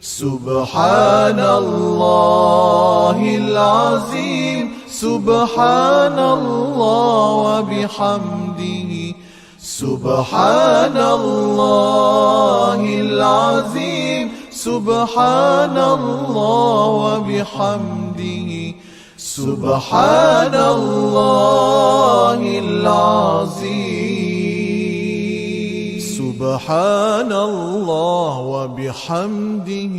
سبحان الله العظيم سبحان الله وبحمده سبحان الله العظيم سبحان الله وبحمده سبحان الله العظيم سبحان الله وبحمده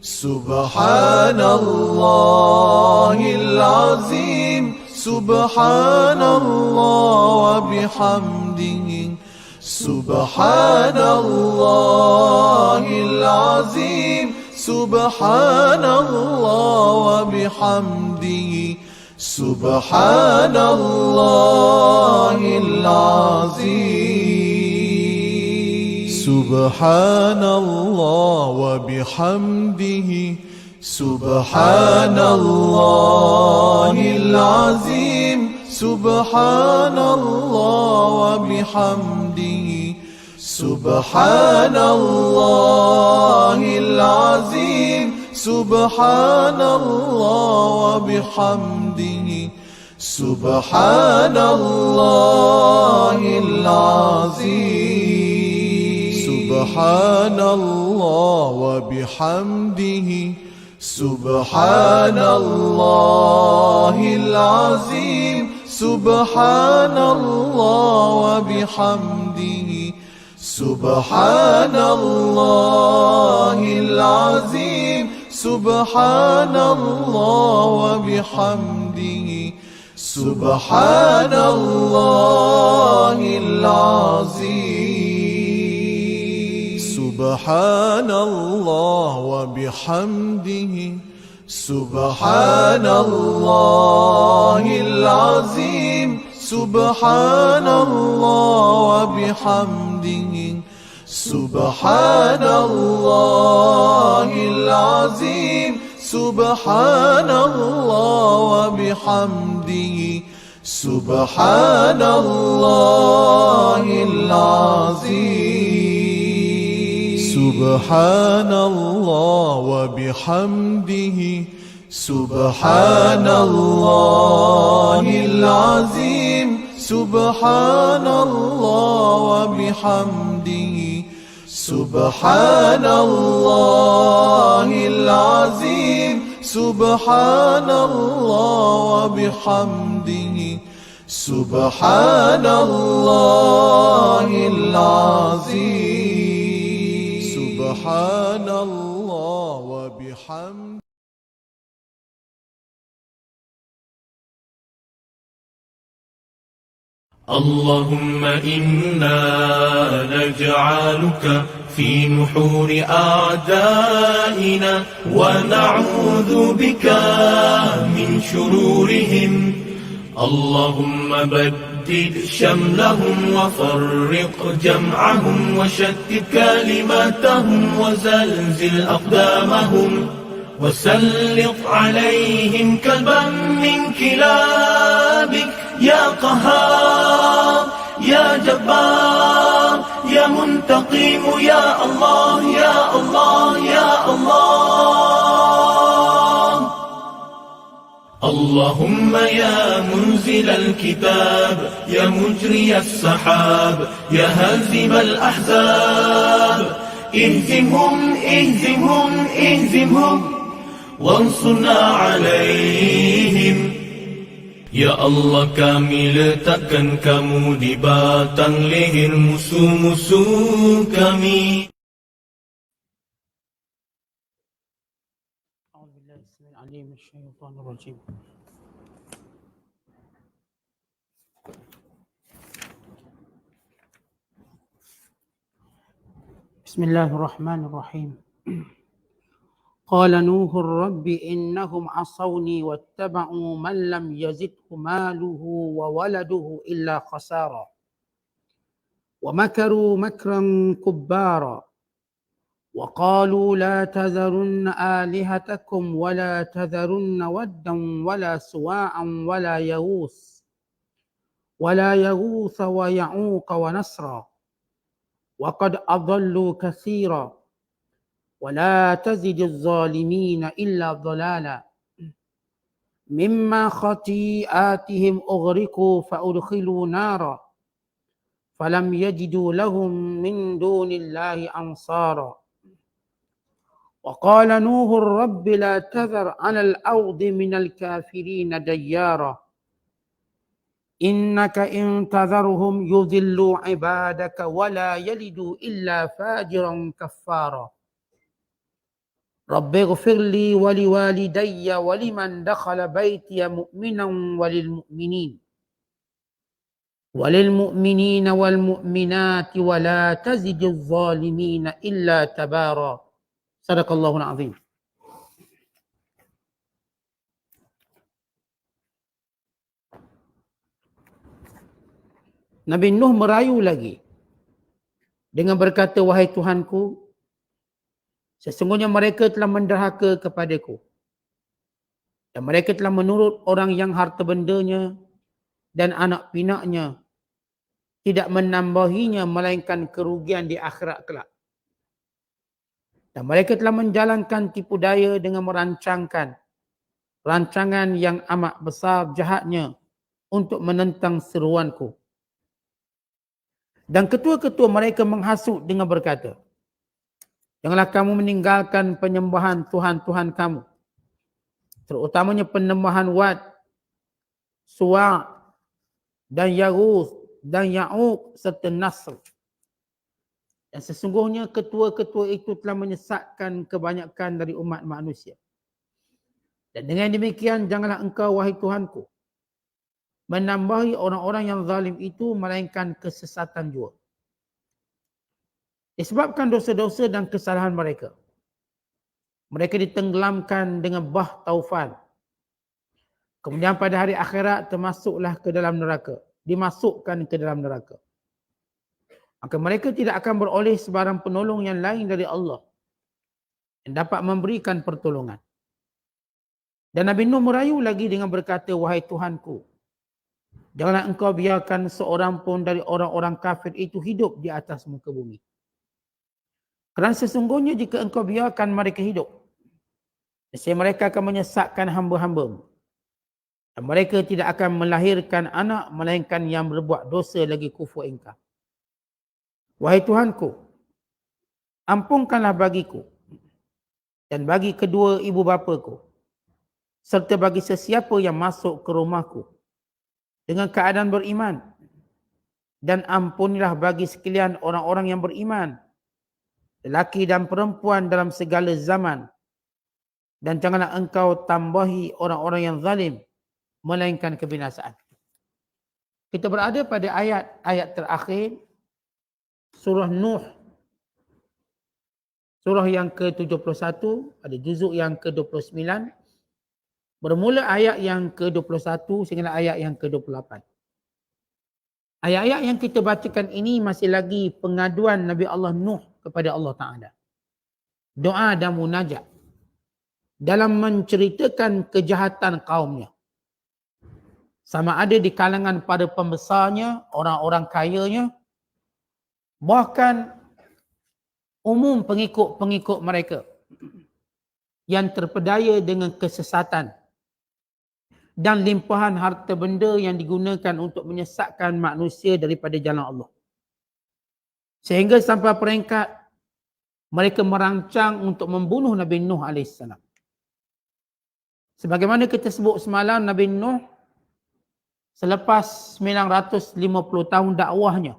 سبحان الله العظيم سبحان الله وبحمده سبحان الله العظيم سبحان الله وبحمده سبحان الله العظيم سبحان الله وبحمده سبحان الله العظيم سبحان الله وبحمده سبحان الله العظيم سبحان الله وبحمده سبحان الله العظيم سبحان الله وبحمده سبحان الله العظيم سبحان الله وبحمده سبحان الله العظيم سبحان الله وبحمده سبحان الله العظيم سبحان الله وبحمده سبحان الله العظيم سبحان الله وبحمده سبحان الله العظيم سبحان الله وبحمده سبحان الله العظيم سبحان الله وبحمده سبحان الله العظيم سبحان الله وبحمده سبحان الله العظيم سبحان الله وبحمده سبحان الله العظيم سبحان الله وبحمده. اللهم إنا نجعلك في نحور أعدائنا ونعوذ بك من شرورهم. اللهم بدد شملهم وفرق جمعهم وشتت كلماتهم وزلزل أقدامهم وسلط عليهم كلبا من كلابك يا قهار يا جبار يا منتقم يا الله يا الله يا الله. اللهم يا منزل الكتاب يا مجري السحاب يا هازم الأحزاب اهزمهم اهزمهم اهزمهم وانصرنا عليهم. Ya Allah, kami letakkan kamu di batang leher musuh-musuh kami. Bismillahirrahmanirrahim. قال نوح رب إنهم عصوني واتبعوا من لم يزده ماله وولده إلا خسارا ومكروا مكرا كبارا وقالوا لا تذرن آلهتكم ولا تذرن ودا ولا سواعا ولا يغوث ويعوق ونسرا وقد أضلوا كثيرا ولا تزد الظالمين إلا ضلالا مما خطيئاتهم أغرقوا فأدخلوا نارا فلم يجدوا لهم من دون الله أنصارا وقال نوح رب لا تذر على الأرض من الكافرين ديارا إنك إن تذرهم يضلوا عبادك ولا يلدوا إلا فاجرا كفارا رب اغفر لي ولوالدي ولمن دخل بيتي مؤمنا وللمؤمنين والمؤمنات ولا تزد الظالمين إلا تبارا صدق الله العظيم. Nabi Nuh merayu lagi dengan berkata, wahai Tuhanku, sesungguhnya mereka telah menderhaka kepadaku dan mereka telah menurut orang yang harta bendanya dan anak pinaknya tidak menambahinya melainkan kerugian di akhirat kelak. Dan mereka telah menjalankan tipu daya dengan merancangkan rancangan yang amat besar jahatnya untuk menentang seruanku. Dan ketua-ketua mereka menghasut dengan berkata, janganlah kamu meninggalkan penyembahan Tuhan-Tuhan kamu, terutamanya penyembahan Wad, Suwa' dan Yaghus dan Ya'uq serta Nasr. Dan sesungguhnya ketua-ketua itu telah menyesatkan kebanyakan dari umat manusia. Dan dengan demikian janganlah engkau, wahai Tuhanku, menambahi orang-orang yang zalim itu melainkan kesesatan jua. Disebabkan dosa-dosa dan kesalahan mereka, mereka ditenggelamkan dengan bah taufan. Kemudian pada hari akhirat termasuklah ke dalam neraka, dimasukkan ke dalam neraka. Maka mereka tidak akan beroleh sebarang penolong yang lain dari Allah yang dapat memberikan pertolongan. Dan Nabi Nuh merayu lagi dengan berkata, wahai Tuhanku, janganlah engkau biarkan seorang pun dari orang-orang kafir itu hidup di atas muka bumi. Kerana sesungguhnya jika engkau biarkan mereka hidup, nescaya mereka akan menyesatkan hamba-hambamu. Dan mereka tidak akan melahirkan anak melainkan yang berbuat dosa lagi kufur engkau. Wahai Tuhanku, ampunkanlah bagiku dan bagi kedua ibu bapaku, serta bagi sesiapa yang masuk ke rumahku dengan keadaan beriman. Dan ampunilah bagi sekalian orang-orang yang beriman, lelaki dan perempuan dalam segala zaman. Dan janganlah engkau tambahi orang-orang yang zalim melainkan kebinasaan. Kita berada pada ayat terakhir surah Nuh. Surah yang ke-71 pada juzuk yang ke-29. Bermula ayat yang ke-21 sehingga ayat yang ke-28. Ayat-ayat yang kita bacakan ini masih lagi pengaduan Nabi Allah Nuh kepada Allah Ta'ala. Doa dan munajat dalam menceritakan kejahatan kaumnya. Sama ada di kalangan para pembesarnya, orang-orang kayanya, bahkan umum pengikut-pengikut mereka yang terpedaya dengan kesesatan dan limpahan harta benda yang digunakan untuk menyesatkan manusia daripada jalan Allah. Sehingga sampai peringkat mereka merancang untuk membunuh Nabi Nuh AS. Sebagaimana kita sebut semalam, Nabi Nuh selepas 950 tahun dakwahnya,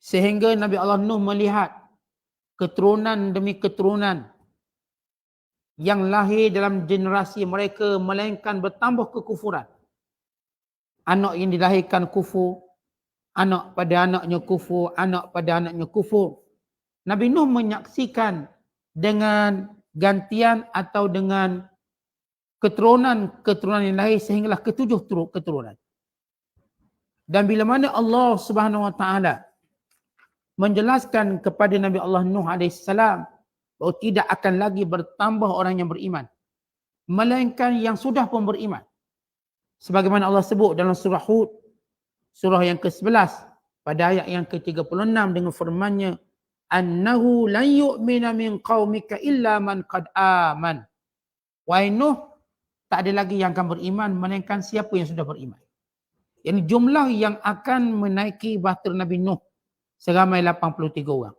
sehingga Nabi Allah Nuh melihat keturunan demi keturunan yang lahir dalam generasi mereka melainkan bertambah kekufuran. Anak yang dilahirkan kufur, anak pada anaknya kufur, anak pada anaknya kufur. Nabi Nuh menyaksikan dengan gantian atau dengan keturunan yang lahir sehinggalah ketujuh keturunan. Dan bila mana Allah Subhanahu Wa Taala menjelaskan kepada Nabi Allah Nuh AS bahawa tidak akan lagi bertambah orang yang beriman, melainkan yang sudah pun beriman. Sebagaimana Allah sebut dalam surah Hud, surah yang ke-11 pada ayat yang ke-36 dengan firman-Nya, annahu lan yu'mina min qaumika illa man qad aman. Wahai Nuh, tak ada lagi yang akan beriman melainkan siapa yang sudah beriman. Yang jumlah yang akan menaiki bahtera Nabi Nuh seramai 83 orang.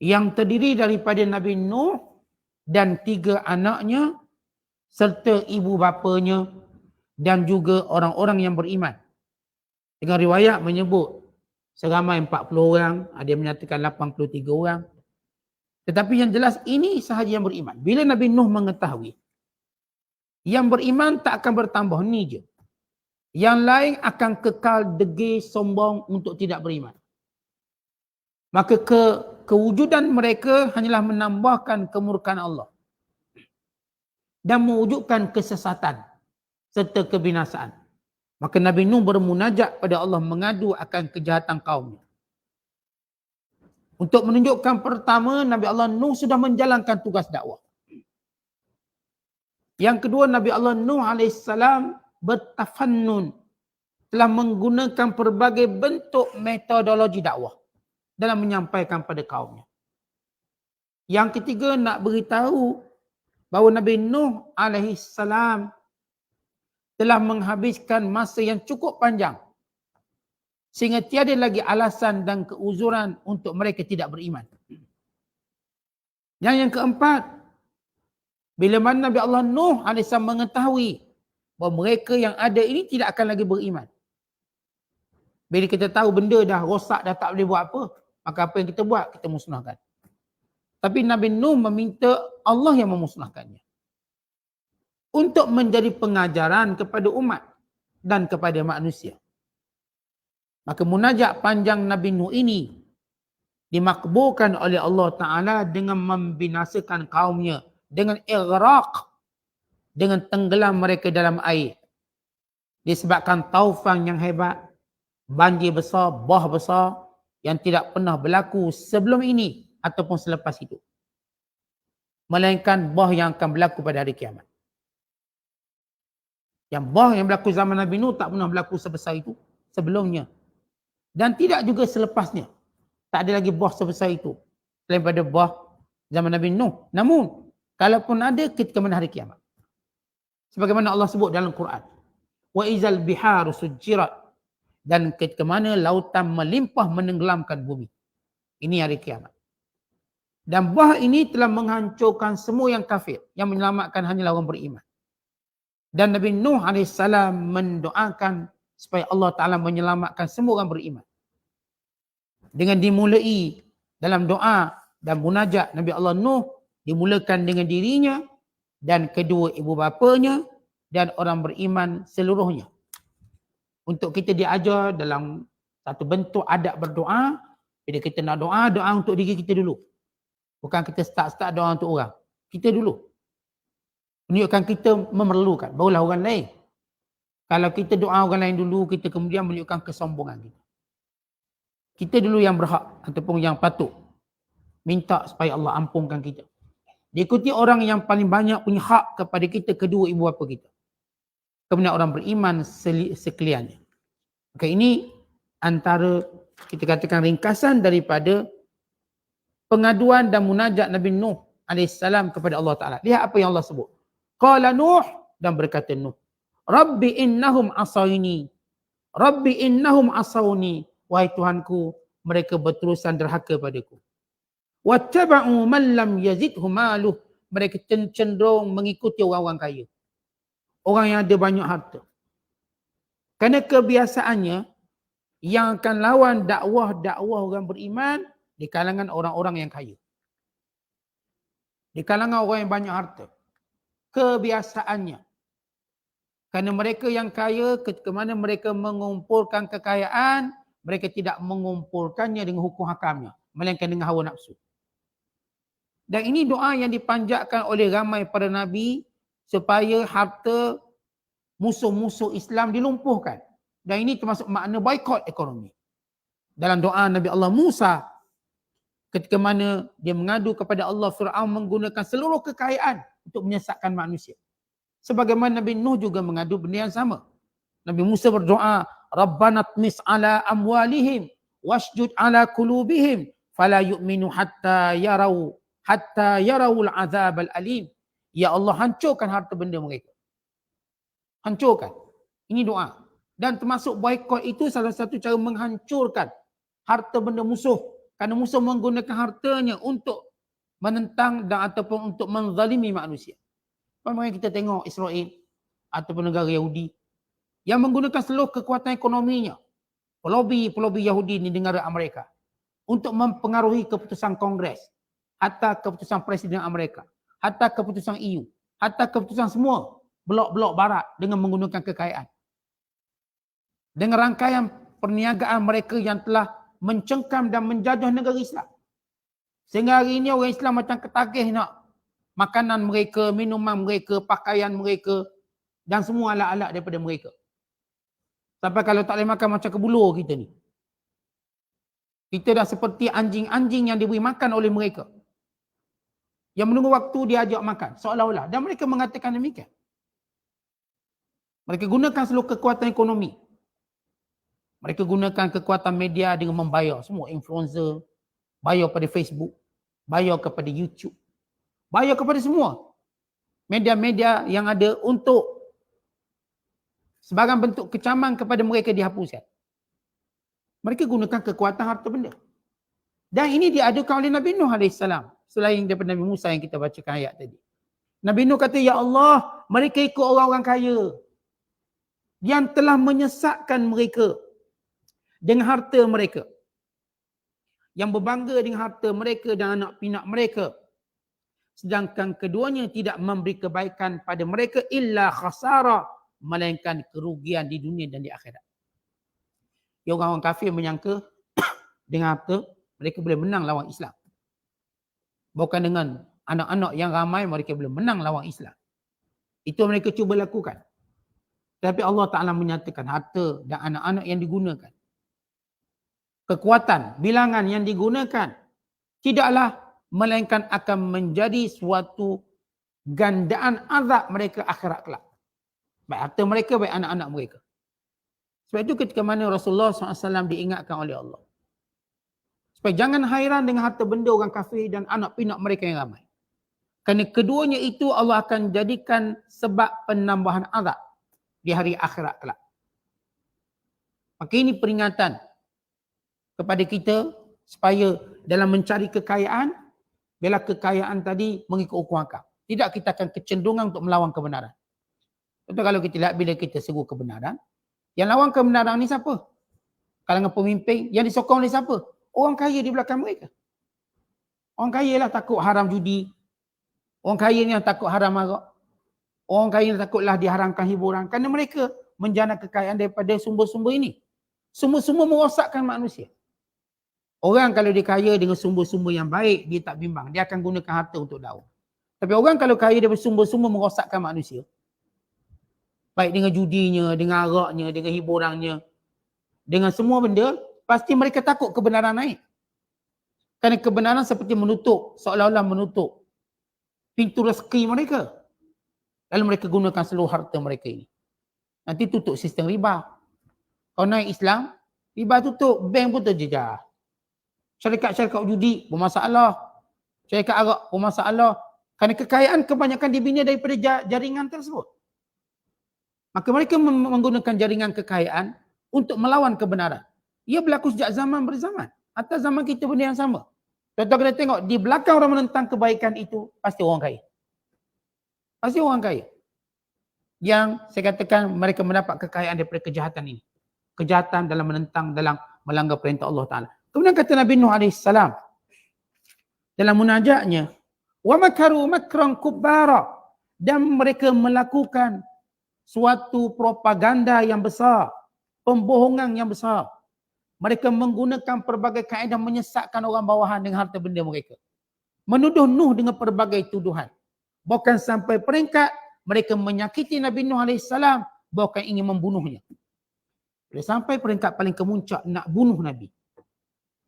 Yang terdiri daripada Nabi Nuh dan 3 anaknya serta ibu bapanya dan juga orang-orang yang beriman. Dengan riwayat menyebut seramai 40 orang, ada yang menyatakan 83 orang. Tetapi yang jelas ini sahaja yang beriman. Bila Nabi Nuh mengetahui yang beriman tak akan bertambah, ni je. Yang lain akan kekal degil sombong untuk tidak beriman. Maka kewujudan mereka hanyalah menambahkan kemurkaan Allah dan mewujudkan kesesatan serta kebinasaan. Maka Nabi Nuh bermunajat pada Allah mengadu akan kejahatan kaumnya. Untuk menunjukkan pertama, Nabi Allah Nuh sudah menjalankan tugas dakwah. Yang kedua, Nabi Allah Nuh AS bertafannun, telah menggunakan pelbagai bentuk metodologi dakwah dalam menyampaikan pada kaumnya. Yang ketiga, nak beritahu bahawa Nabi Nuh AS telah menghabiskan masa yang cukup panjang sehingga tiada lagi alasan dan keuzuran untuk mereka tidak beriman. Yang keempat, bila mana Nabi Allah Nuh AS mengetahui bahawa mereka yang ada ini tidak akan lagi beriman. Bila kita tahu benda dah rosak, dah tak boleh buat apa, maka apa yang kita buat? Kita musnahkan. Tapi Nabi Nuh meminta Allah yang memusnahkannya. Untuk menjadi pengajaran kepada umat dan kepada manusia. Maka munajat panjang Nabi Nuh ini dimakbulkan oleh Allah Ta'ala dengan membinasakan kaumnya, dengan ighraq, dengan tenggelam mereka dalam air. Disebabkan taufan yang hebat, banjir besar, bah besar yang tidak pernah berlaku sebelum ini ataupun selepas itu. Melainkan bah yang akan berlaku pada hari kiamat. Yang bah yang berlaku zaman Nabi Nuh tak pernah berlaku sebesar itu sebelumnya. Dan tidak juga selepasnya. Tak ada lagi bah sebesar itu selain pada bah zaman Nabi Nuh. Namun, kalaupun ada ketika mana hari kiamat. Sebagaimana Allah sebut dalam Quran. Wa izal biharu sujjirat. Dan ketika mana lautan melimpah menenggelamkan bumi. Ini hari kiamat. Dan bah ini telah menghancurkan semua yang kafir. Yang menyelamatkan hanyalah orang beriman. Dan Nabi Nuh AS mendoakan supaya Allah Ta'ala menyelamatkan semua orang beriman. Dengan dimulai dalam doa dan munajat Nabi Allah Nuh, dimulakan dengan dirinya dan kedua ibu bapanya dan orang beriman seluruhnya. Untuk kita diajar dalam satu bentuk adab berdoa, bila kita nak doa, doa untuk diri kita dulu. Bukan kita start doa untuk orang. Kita dulu. Menunjukkan kita memerlukan, barulah orang lain. Kalau kita doa orang lain dulu, kita kemudian menunjukkan kesombongan kita. Kita dulu yang berhak ataupun yang patut minta supaya Allah ampunkan kita. Diikuti orang yang paling banyak punya hak kepada kita, kedua ibu bapa kita. Kemudian orang beriman sekaliannya. Maka ini antara kita katakan ringkasan daripada pengaduan dan munajat Nabi Nuh AS kepada Allah Ta'ala. Lihat apa yang Allah sebut. Qala Nuh, dan berkata Nuh, Rabbi innahum asawni. Rabbi innahum asawni. Wahai Tuhanku, mereka berterusan derhaka padaku. Wattaba'u man lam yazidhu maluh. Mereka cenderung mengikuti orang-orang kaya. Orang yang ada banyak harta. Kerana kebiasaannya, yang akan lawan dakwah orang beriman di kalangan orang-orang yang kaya. Di kalangan orang yang banyak harta. Kebiasaannya. Kerana mereka yang kaya, ketika mana mereka mengumpulkan kekayaan, mereka tidak mengumpulkannya dengan hukum hakamnya, melainkan dengan hawa nafsu. Dan ini doa yang dipanjatkan oleh ramai para nabi supaya harta musuh-musuh Islam dilumpuhkan. Dan ini termasuk makna boikot ekonomi. Dalam doa Nabi Allah Musa, ketika mana dia mengadu kepada Allah, Fir'aun menggunakan seluruh kekayaan untuk menyesatkan manusia. Sebagaimana Nabi Nuh juga mengadu benda yang sama. Nabi Musa berdoa, Rabbana tmis ala amwalihim wasjud ala kulubihim fala yu'minu hatta yarawul azab al-alim. Ya Allah, hancurkan harta benda mereka. Hancurkan. Ini doa. Dan termasuk boikot itu salah satu cara menghancurkan harta benda musuh. Kerana musuh menggunakan hartanya untuk menentang dan ataupun untuk menzalimi manusia. Mari kita tengok Israel ataupun negara Yahudi yang menggunakan seluruh kekuatan ekonominya, pelobi Yahudi di negara Amerika, untuk mempengaruhi keputusan Kongres, hatta keputusan Presiden Amerika, hatta keputusan EU, hatta keputusan semua blok-blok barat dengan menggunakan kekayaan. Dengan rangkaian perniagaan mereka yang telah mencengkam dan menjajah negara Islam. Sehingga hari ini orang Islam macam ketagih nak makanan mereka, minuman mereka, pakaian mereka dan semua alat-alat daripada mereka. Sampai kalau tak boleh makan macam kebulur kita ni. Kita dah seperti anjing-anjing yang diberi makan oleh mereka. Yang menunggu waktu diajak makan. Seolah-olah. Dan mereka mengatakan demikian. Mereka gunakan seluruh kekuatan ekonomi. Mereka gunakan kekuatan media dengan membayar semua influencer, bayar pada Facebook, bayar kepada YouTube, bayar kepada semua media-media yang ada untuk sebarang bentuk kecaman kepada mereka dihapuskan. Mereka gunakan kekuatan harta benda. Dan ini diadukan oleh Nabi Nuh AS. Selain daripada Nabi Musa yang kita bacakan ayat tadi. Nabi Nuh kata, ya Allah, mereka ikut orang-orang kaya yang telah menyesatkan mereka dengan harta mereka. Yang berbangga dengan harta mereka dan anak pinak mereka. Sedangkan keduanya tidak memberi kebaikan pada mereka illa khasara, melainkan kerugian di dunia dan di akhirat. Ya, orang-orang kafir menyangka dengan harta mereka boleh menang lawan Islam. Bukan dengan anak-anak yang ramai mereka boleh menang lawan Islam. Itu mereka cuba lakukan. Tapi Allah Ta'ala menyatakan harta dan anak-anak yang digunakan, kekuatan, bilangan yang digunakan tidaklah melainkan akan menjadi suatu gandaan azab mereka akhirat kelak. Baik harta mereka, baik anak-anak mereka. Sebab itu ketika mana Rasulullah SAW diingatkan oleh Allah, supaya jangan hairan dengan harta benda orang kafir dan anak pinak mereka yang ramai. Kerana keduanya itu Allah akan jadikan sebab penambahan azab di hari akhirat kelak. Maka ini peringatan kepada kita supaya dalam mencari kekayaan, bila kekayaan tadi mengikut hukum akal. Tidak kita akan kecenderungan untuk melawan kebenaran. Contoh kalau kita lihat bila kita seru kebenaran, yang lawan kebenaran ni siapa? Kalangan pemimpin, yang disokong oleh siapa? Orang kaya di belakang mereka. Orang kaya lah takut haram judi. Orang kaya ni yang takut haram arak. Orang kaya ni takutlah diharamkan hiburan. Kerana mereka menjana kekayaan daripada sumber-sumber ini. Sumber-sumber merosakkan manusia. Orang kalau dia kaya dengan sumber-sumber yang baik, dia tak bimbang. Dia akan gunakan harta untuk dakwah. Tapi orang kalau kaya daripada sumber-sumber merosakkan manusia, baik dengan judinya, dengan araknya, dengan hiburannya, dengan semua benda, pasti mereka takut kebenaran naik. Kerana kebenaran seperti menutup, seolah-olah menutup pintu rezeki mereka. Lalu mereka gunakan seluruh harta mereka ini. Nanti tutup sistem riba. Kalau naik Islam, riba tutup, bank pun terjejas. Syarikat-syarikat judi bermasalah. Syarikat arak bermasalah. Kerana kekayaan kebanyakan dibina daripada jaringan tersebut. Maka mereka menggunakan jaringan kekayaan untuk melawan kebenaran. Ia berlaku sejak zaman berzaman. Atau zaman kita benda yang sama. Contoh kita tengok, di belakang orang menentang kebaikan itu, pasti orang kaya. Pasti orang kaya. Yang saya katakan mereka mendapat kekayaan daripada kejahatan ini. Kejahatan dalam menentang, dalam melanggar perintah Allah Ta'ala. Kemudian kata Nabi Nuh AS dalam munajatnya, wa makaru makran kubbara, dan mereka melakukan suatu propaganda yang besar, pembohongan yang besar. Mereka menggunakan pelbagai kaedah menyesatkan orang bawahan dengan harta benda mereka. Menuduh Nuh dengan pelbagai tuduhan. Bahkan sampai peringkat mereka menyakiti Nabi Nuh AS, bahkan ingin membunuhnya. Sampai peringkat paling kemuncak nak bunuh Nabi.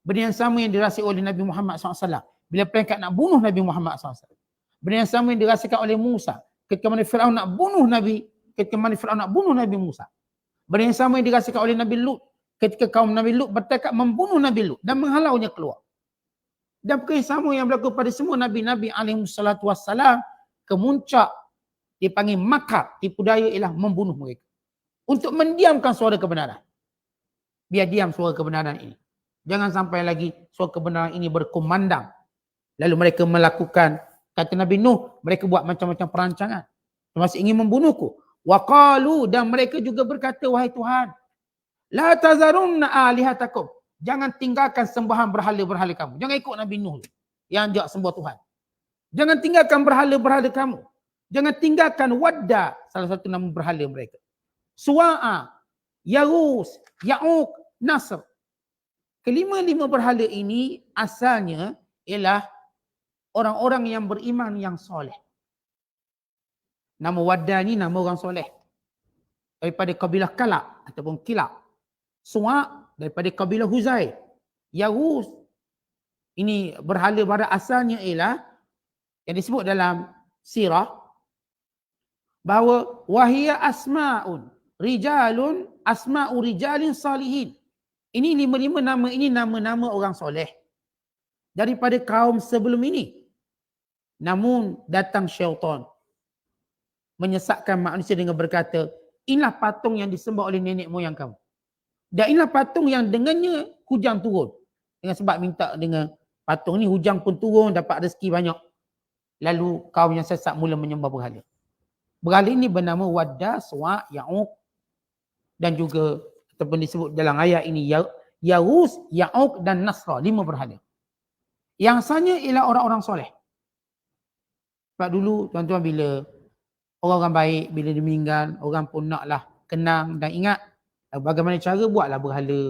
Benda yang sama yang dirasai oleh Nabi Muhammad SAW. Bila peringkat nak bunuh Nabi Muhammad SAW. Benda yang sama yang dirasakan oleh Musa. Ketika mana Fir'aun nak bunuh Nabi. Ketika mana Fir'aun nak bunuh Nabi Musa. Benda yang sama yang dirasakan oleh Nabi Lut. Ketika kaum Nabi Lut bertekad membunuh Nabi Lut dan menghalaunya keluar. Dan perkara yang sama yang berlaku pada semua Nabi-Nabi alaihi salatu wassalam, kemuncak dipanggil makar, tipu daya ialah membunuh mereka. Untuk mendiamkan suara kebenaran. Biar diam suara kebenaran ini. Jangan sampai lagi suara kebenaran ini berkumandang. Lalu mereka melakukan, kata Nabi Nuh, mereka buat macam-macam perancangan. Termasuk ingin membunuhku. Wa qalu, dan mereka juga berkata, wahai Tuhan, la tazarunna alihatakum. Jangan tinggalkan sembahan berhala-berhala kamu. Jangan ikut Nabi Nuh yang ajak sembah Tuhan. Jangan tinggalkan berhala-berhala kamu. Jangan tinggalkan Wadda, salah satu nama berhala mereka. Suwa'a, Yarus, Ya'uq, Nasr. Kelima-lima berhala ini asalnya ialah orang-orang yang beriman yang soleh. Nama Wadda ni nama orang soleh. Daripada kabilah Kalab ataupun Kilab. Suwa' daripada kabilah Huzai. Yarus, ini berhala pada asalnya ialah yang disebut dalam sirah bahawa wahia asma'un rijalun asma'u rijalin salihin. Ini lima-lima nama ini nama-nama orang soleh daripada kaum sebelum ini. Namun datang syaitan menyesatkan manusia dengan berkata, inilah patung yang disembah oleh nenek moyang kamu. Dan inilah patung yang dengannya hujan turun. Dengan sebab minta dengan patung ni hujan pun turun, dapat rezeki banyak. Lalu kaum yang sesat mula menyembah berhala. Berhala ini bernama Wadda, Suwa', Ya'uq dan juga ataupun disebut dalam ayat ini Yarus, Ya'uq dan Nasra, 5 berhala. Yang asalnya ialah orang-orang soleh. Sebab dulu tuan-tuan bila orang-orang baik, bila dia meninggal, orang pun naklah kenang dan ingat bagaimana cara buatlah berhala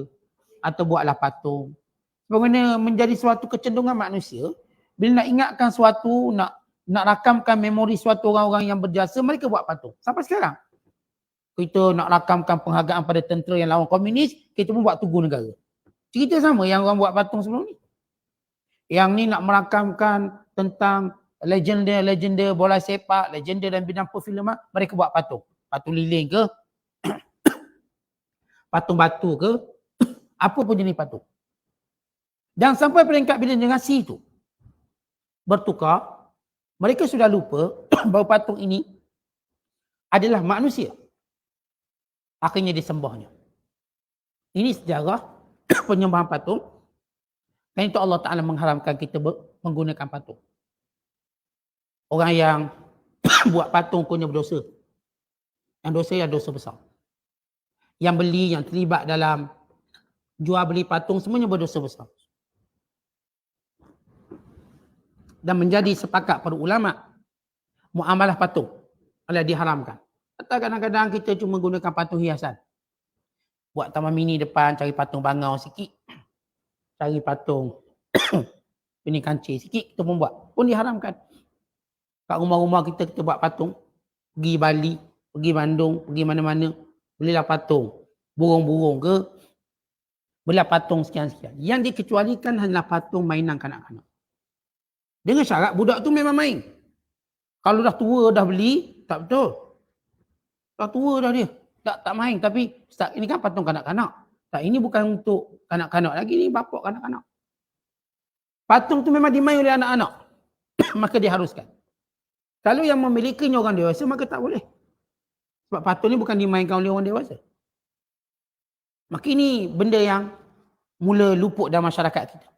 atau buatlah patung. Bagaimana menjadi suatu kecenderungan manusia, bila nak ingatkan suatu, nak rakamkan memori suatu orang-orang yang berjasa, mereka buat patung. Sampai sekarang. Kita nak rakamkan penghargaan pada tentera yang lawan komunis, kita pun buat tugu negara. Cerita sama yang orang buat patung sebelum ni. Yang ni nak merakamkan tentang legenda bola sepak, legenda dalam bidang perfilman, mereka buat patung. Patung lilin ke, patung batu ke, apa pun jenis patung. Dan sampai peringkat bila generasi itu bertukar, mereka sudah lupa bahawa patung ini adalah manusia. Akhirnya disembahnya. Ini sejarah penyembahan patung. Dan itu Allah Ta'ala mengharamkan kita menggunakan patung. Orang yang buat patung punya berdosa. Yang dosa yang dosa besar. Yang beli, yang terlibat dalam jual beli patung, semuanya berdosa besar. Dan menjadi sepakat para ulama, muamalah patung adalah diharamkan. Atau kadang-kadang kita cuma gunakan patung hiasan. Buat taman mini depan, cari patung bangau sikit. Cari patung ini kancil sikit, kita pun buat. Pun diharamkan. Kat rumah-rumah kita buat patung. Pergi Bali, pergi Bandung, pergi mana-mana. Belilah patung. Burung-burung ke. Belilah patung sekian-sekian. Yang dikecualikan hanyalah patung mainan kanak-kanak. Dengan syarat budak tu memang main. Kalau dah tua dah beli, tak betul. Dah tua dah dia. Tak main. Tapi Ustaz, ini kan patung kanak-kanak. Tak, ini bukan untuk kanak-kanak lagi, ni bapak kanak-kanak. Patung tu memang dimain oleh anak-anak. Maka diharuskan. Kalau yang memilikinya orang dewasa, maka tak boleh. Sebab patung ni bukan dimainkan oleh orang dewasa. Maka ini benda yang mula luput dalam masyarakat kita.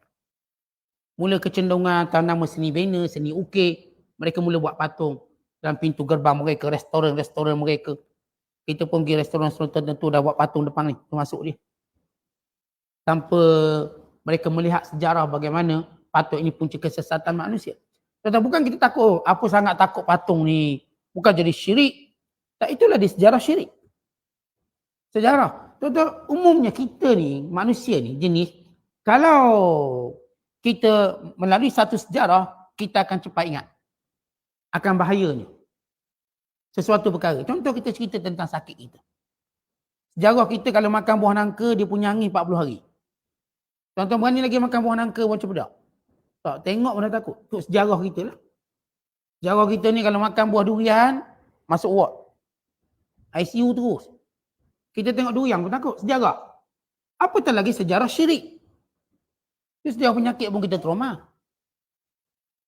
Mula kecenderungan nama seni bina, seni ukir. Mereka mula buat patung dalam pintu gerbang mereka, restoran-restoran mereka. Kita pun pergi restoran-restoran tertentu dah buat patung depan ni, termasuk dia. Tanpa mereka melihat sejarah bagaimana patung ini punca kesesatan manusia. Tetapi bukan kita takut, apa sangat takut patung ni, bukan jadi syirik. Tak, itulah di sejarah syirik. Sejarah. Tetapi umumnya kita ni, manusia ni, jenis, kalau kita melalui satu sejarah, kita akan cepat ingat akan bahayanya sesuatu perkara. Contoh kita cerita tentang sakit kita. Sejarah kita kalau makan buah nangka, dia punya angin 40 hari. Tuan-tuan berani lagi makan buah nangka macam budak? Tak, tengok pun dah takut. Itu sejarah kita lah. Sejarah kita ni kalau makan buah durian, masuk ward. ICU terus. Kita tengok durian pun takut. Sejarah. Apatah lagi sejarah syirik. Itu sejarah penyakit pun kita trauma.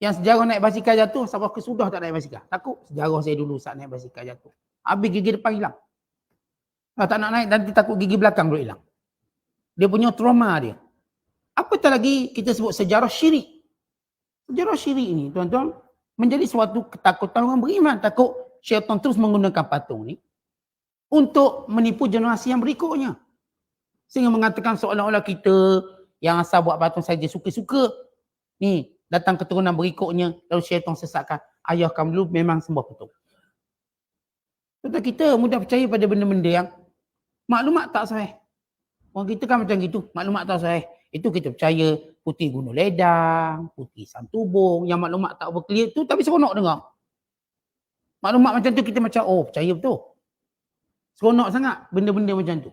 Yang sejarah naik basikal jatuh, sampai ke sudah tak naik basikal. Takut sejarah saya dulu saat naik basikal jatuh. Habis gigi depan hilang. Tak nak naik, nanti takut gigi belakang dulu hilang. Dia punya trauma dia. Apatah lagi kita sebut sejarah syirik. Sejarah syirik ini, tuan-tuan, menjadi suatu ketakutan orang beriman. Takut syaitan terus menggunakan patung ni untuk menipu generasi yang berikutnya. Sehingga mengatakan seolah-olah kita yang asal buat patung saja suka-suka. Ni, datang keturunan berikutnya, lalu syaitan sesatkan. Ayah kamu dulu memang sembah patung. Tuan-tuan, kita mudah percaya pada benda-benda yang maklumat tak sahih. Orang kita kan macam gitu, maklumat tak sahih. Itu kita percaya putih gunung ledang, putih santubong, yang maklumat tak berclear tu tapi seronok dengar. Maklumat macam tu kita macam, oh percaya betul. Seronok sangat benda-benda macam tu.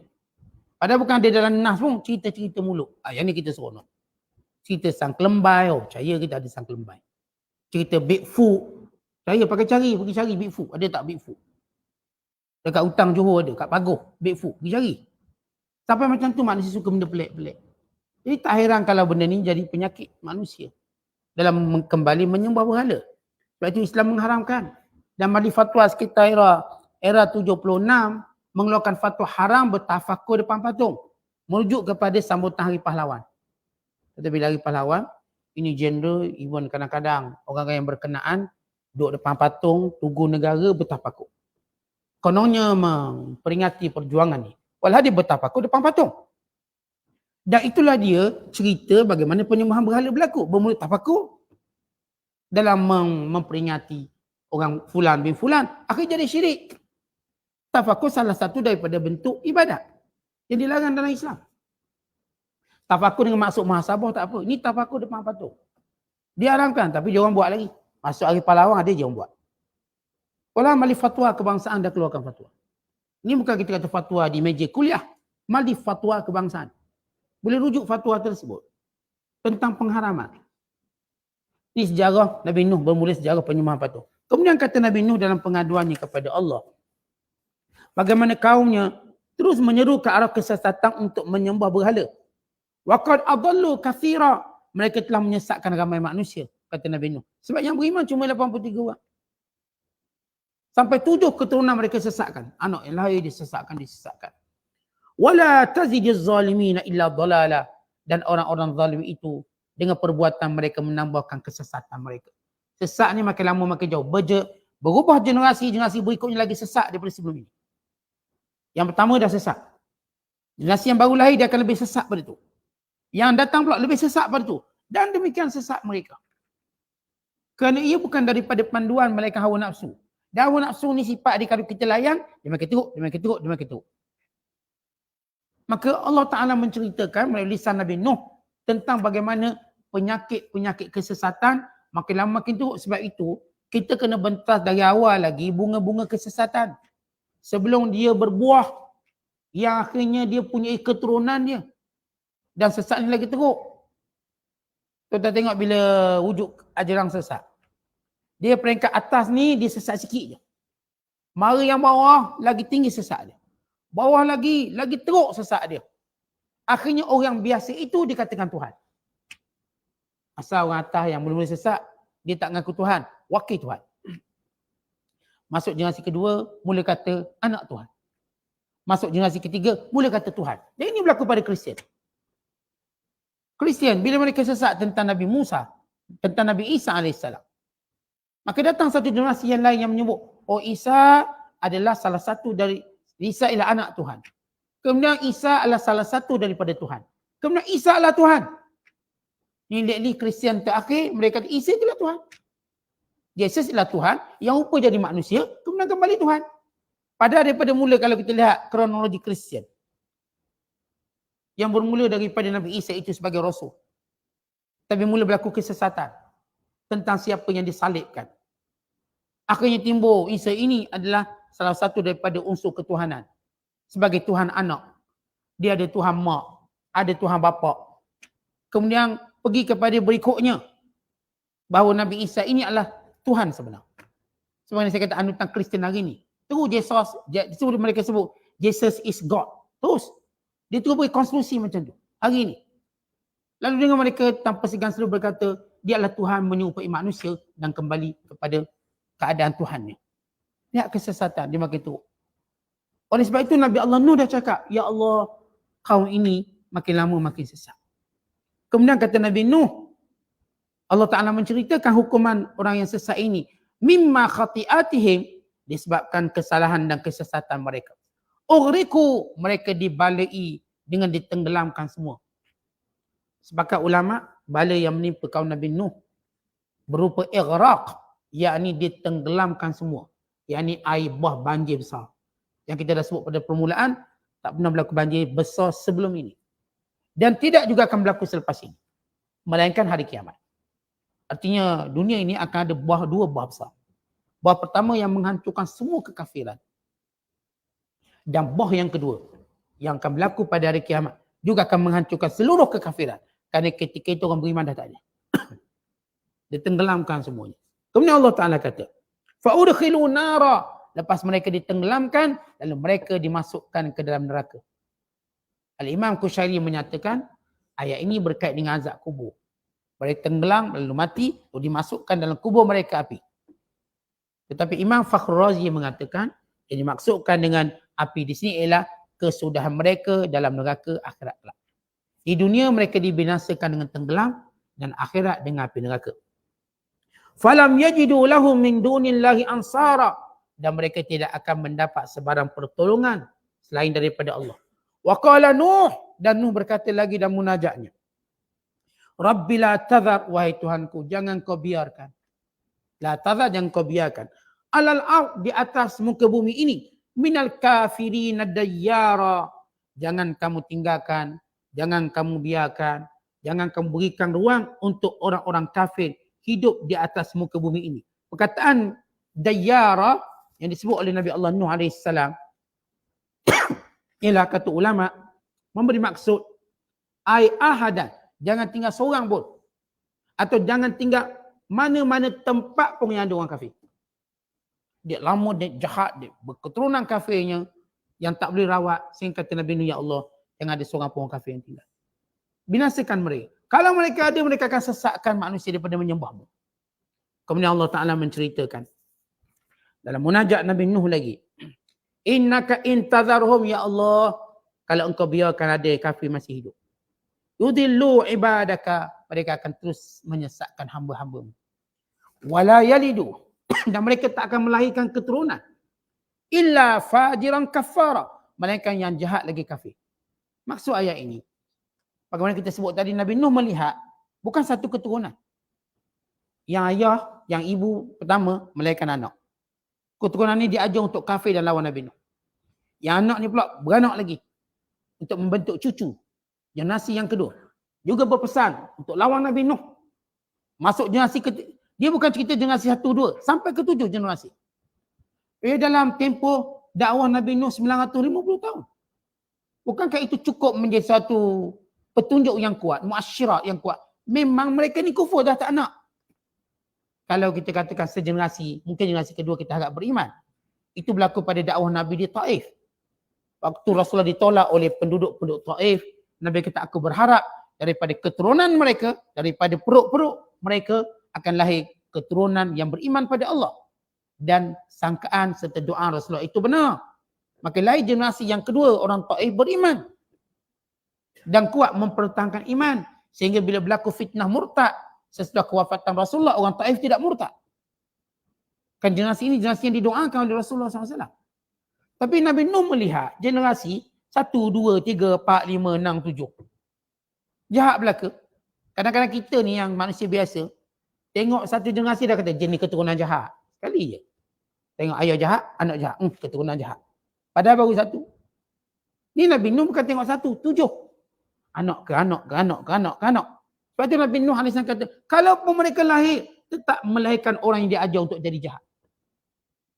Padahal bukan ada dalam nas pun, cerita-cerita mulut. Yang ni kita seronok. Cerita sang kelembai, oh percaya kita ada sang kelembai. Cerita Bigfoot, percaya pakai pergi cari Bigfoot. Ada tak Bigfoot? Dekat hutang Johor ada, kat Pagoh, Bigfoot, pergi cari. Sampai macam tu manusia suka benda pelik-pelik. Jadi tak heran kalau benda ni jadi penyakit manusia dalam kembali menyembah berhala. Sebab itu Islam mengharamkan. Dan majlis fatwa sekitar era 76 mengeluarkan fatwa haram bertafakur depan patung. Merujuk kepada sambutan Hari Pahlawan. Tetapi Hari Pahlawan, ini general, even kadang-kadang orang yang berkenaan duduk depan patung, tugu negara bertafakur. Kononnya memperingati perjuangan ni. Walau dia bertafakur depan patung. Dan itulah dia cerita bagaimana penyembahan berhala berlaku. Bermula tafakur dalam memperingati orang fulan bin fulan. Akhirnya jadi syirik. Tafakur salah satu daripada bentuk ibadat yang dilarang dalam Islam. Tafakur dengan maksud muhasabah tak apa. Ini tafakur depan patung. Diharamkan tapi dia orang buat lagi. Masuk Hari Pahlawan ada je orang buat. Walau majlis fatwa kebangsaan dah keluarkan fatwa. Ini bukan kita kata fatwa di meja kuliah. Majlis fatwa kebangsaan. Boleh rujuk fatwa tersebut tentang pengharaman. Ini sejarah Nabi Nuh bermula sejarah penyembahan patung. Kemudian kata Nabi Nuh dalam pengaduannya kepada Allah. Bagaimana kaumnya terus menyeru ke arah kesesatan untuk menyembah berhala. Wa qad adallu katsira. Mereka telah menyesatkan ramai manusia, kata Nabi Nuh. Sebab yang beriman cuma 83 orang. Sampai 7 keturunan mereka sesatkan. Anak yang lahir disesatkan. Wala tazidiz zalimina illa dhalala. Dan orang-orang zalim itu dengan perbuatan mereka menambahkan kesesatan mereka. Sesat ni makin lama makin jauh. Berubah generasi berikutnya lagi sesat daripada sebelum ini. Yang pertama dah sesat. Generasi yang baru lahir dia akan lebih sesat pada tu. Yang datang pula lebih sesat pada tu. Dan demikian sesat mereka. Kerana ia bukan daripada panduan malaikat hawa nafsu. Dan hawa nafsu ni sifat dia kalau kita layan, dia makin teruk. Maka Allah Ta'ala menceritakan melalui lisan Nabi Nuh tentang bagaimana penyakit-penyakit kesesatan makin lama makin teruk. Sebab itu, kita kena bentas dari awal lagi bunga-bunga kesesatan. Sebelum dia berbuah, yang akhirnya dia punya keturunan dia. Dan sesat ni lagi teruk. Kita tengok bila wujud ajaran sesat. Dia peringkat atas ni, dia sesat sikit je. Mara yang bawah, lagi tinggi sesat dia. Bawah lagi teruk sesat dia. Akhirnya orang biasa itu dikatakan Tuhan. Asal orang atas yang mula-mula sesat, dia tak mengaku Tuhan. Wakil Tuhan. Masuk generasi kedua, mula kata anak Tuhan. Masuk generasi ketiga, mula kata Tuhan. Dan ini berlaku pada Kristian. Kristian, bila mereka sesat tentang Nabi Musa, tentang Nabi Isa AS, maka datang satu generasi yang lain yang menyebut, oh Isa adalah salah satu dari, Isa ialah anak Tuhan. Kemudian Isa adalah salah satu daripada Tuhan. Kemudian Isa adalah Tuhan. Ini Kristian terakhir, mereka kata Isa itulah Tuhan. Yesus adalah Tuhan yang rupa jadi manusia, kemudian kembali Tuhan. Padahal daripada mula kalau kita lihat kronologi Kristian, yang bermula daripada Nabi Isa itu sebagai Rasul. Tapi mula berlaku kesesatan tentang siapa yang disalibkan. Akhirnya timbul Isa ini adalah salah satu daripada unsur ketuhanan. Sebagai Tuhan anak. Dia ada Tuhan mak. Ada Tuhan bapa. Kemudian pergi kepada berikutnya. Bahawa Nabi Isa ini adalah Tuhan sebenar. Sebenarnya saya kata anutan Kristian hari ini. Terus mereka sebut Jesus is God. Terus. Dia terus beri konstruksi macam tu. Hari ini. Lalu dengan mereka tanpa segan selalu berkata, dia adalah Tuhan menyerupai manusia dan kembali kepada keadaan Tuhannya. Lihat kesesatan, dia makin teruk. Oleh sebab itu Nabi Allah Nuh dah cakap, ya Allah, kaum ini makin lama makin sesat. Kemudian kata Nabi Nuh, Allah Ta'ala menceritakan hukuman orang yang sesat ini. Mimma khati'atihim, disebabkan kesalahan dan kesesatan mereka. Ughriqu, mereka dibalai dengan ditenggelamkan semua. Sepakat ulama, bala yang menimpa kaum Nabi Nuh berupa ighraq, yakni ditenggelamkan semua. Yakni air bah banjir besar. Yang kita dah sebut pada permulaan, tak pernah berlaku banjir besar sebelum ini. Dan tidak juga akan berlaku selepas ini. Melainkan hari kiamat. Artinya dunia ini akan ada dua buah besar. Buah pertama yang menghancurkan semua kekafiran. Dan buah yang kedua yang akan berlaku pada hari kiamat juga akan menghancurkan seluruh kekafiran. Kerana ketika itu orang beriman dah tak ada. Ditenggelamkan semuanya. Kemudian Allah Ta'ala kata, فَأُدْخِلُوا نَارًا, lepas mereka ditenggelamkan, lalu mereka dimasukkan ke dalam neraka. Al-Imam Qushairi menyatakan, ayat ini berkait dengan azab kubur. Mereka tenggelam, lalu mati, lalu dimasukkan dalam kubur mereka api. Tetapi Imam Fakhrul Razi mengatakan, yang dimaksudkan dengan api di sini ialah kesudahan mereka dalam neraka akhirat kelak. Di dunia mereka dibinasakan dengan tenggelam, dan akhirat dengan api neraka. Falam yajidu lahum min dunillahi ansara, dan mereka tidak akan mendapat sebarang pertolongan selain daripada Allah. Wa qala Nuh, dan Nuh berkata lagi dalam munajatnya, Rabbi la tadhar, wahai Tuhanku, jangan kau biarkan. La tadhar, jangan kau biarkan. Alal ard, di atas muka bumi ini, minal kafirin dayyara, jangan kamu tinggalkan, jangan kamu biarkan, jangan kamu berikan ruang untuk orang-orang kafir hidup di atas muka bumi ini. Perkataan dayyara yang disebut oleh Nabi Allah Nuh AS ialah kata ulama memberi maksud ai ahadan, jangan tinggal seorang pun, atau jangan tinggal mana-mana tempat pun yang ada orang kafir. Dia lama, dia jahat, dia berketurunan kafirnya yang tak boleh rawat, sehingga kata Nabi Nuh, ya Allah, jangan ada seorang pun orang kafir yang tinggal. Binasakan mereka. Kalau mereka ada, mereka akan sesatkan manusia daripada menyembahmu. Kemudian Allah Ta'ala menceritakan dalam munajat Nabi Nuh lagi, innaka intadharhum, ya Allah, kalau engkau biarkan ada kafir masih hidup, yudillu ibadaka, mereka akan terus menyesatkan hamba-hambamu. Wala yalidu, dan mereka tak akan melahirkan keturunan, illa fajiran kafara, melainkan yang jahat lagi kafir. Maksud ayat ini, bagaimana kita sebut tadi, Nabi Nuh melihat bukan satu keturunan. Yang ayah, yang ibu pertama melahirkan anak. Keturunan ni diajar untuk kafir dan lawan Nabi Nuh. Yang anak ni pula beranak lagi untuk membentuk cucu. Generasi yang kedua juga berpesan untuk lawan Nabi Nuh. Masuk generasi ketiga. Dia bukan cerita generasi 1, 2, sampai ke 7 generasi. Dalam tempoh dakwah Nabi Nuh 950 tahun. Bukankah itu cukup menjadi satu petunjuk yang kuat, muasyirat yang kuat? Memang mereka ni kufur, dah tak nak. Kalau kita katakan segenerasi, mungkin generasi kedua kita harap beriman. Itu berlaku pada dakwah Nabi di Taif. Waktu Rasulullah ditolak oleh penduduk-penduduk Taif, Nabi kata, aku berharap daripada keturunan mereka, daripada perut-perut mereka akan lahir keturunan yang beriman pada Allah. Dan sangkaan serta doa Rasulullah itu benar. Maka lahir generasi yang kedua, orang Taif beriman dan kuat mempertahankan iman, sehingga bila berlaku fitnah murtad sesudah kewafatan Rasulullah, orang Taif tidak murtad. Kan generasi ini generasi yang didoakan oleh Rasulullah SAW. Tapi Nabi Nuh melihat generasi 1, 2, 3, 4, 5, 6, 7 jahat belaka. Kadang-kadang kita ni yang manusia biasa, tengok satu generasi dah kata jenis keturunan jahat. Sekali je. Tengok ayah jahat, anak jahat. Keturunan jahat. Padahal baru satu. Ni Nabi Nuh bukan tengok 1, 7. Anak ke anak ke anak ke anak ke anak. Sebab tu Nabi Nuh AS kata, kalaupun mereka lahir, tetap melahirkan orang yang diajar untuk jadi jahat.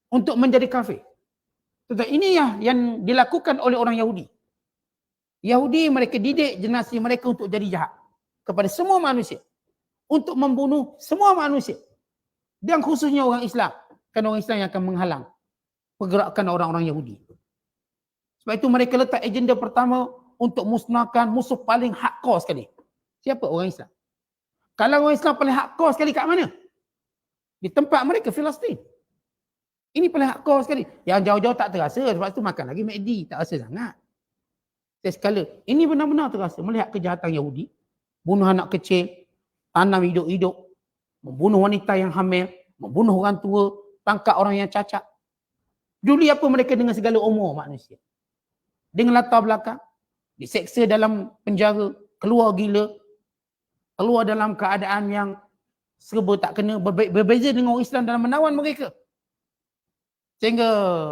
Untuk menjadi kafir. Tetapi ini yang dilakukan oleh orang Yahudi. Yahudi mereka didik generasi mereka untuk jadi jahat. Kepada semua manusia. Untuk membunuh semua manusia. Dan khususnya orang Islam. Kerana orang Islam yang akan menghalang pergerakan orang-orang Yahudi. Sebab itu mereka letak agenda pertama untuk musnahkan musuh paling hardcore sekali. Siapa? Orang Islam. Kalau orang Islam paling hardcore sekali kat mana? Di tempat mereka, Palestin. Ini paling hardcore sekali. Yang jauh-jauh tak terasa, sebab tu makan lagi McD, tak rasa sangat. Saya sekala, ini benar-benar terasa melihat kejahatan Yahudi, bunuh anak kecil, tanam hidup-hidup, membunuh wanita yang hamil, membunuh orang tua, tangkap orang yang cacat. Juli apa mereka dengan segala umur manusia. Dengan latar belakang, diseksa dalam penjara, keluar gila, keluar dalam keadaan yang serba tak kena, berbeza dengan orang Islam dalam menawan mereka. Sehingga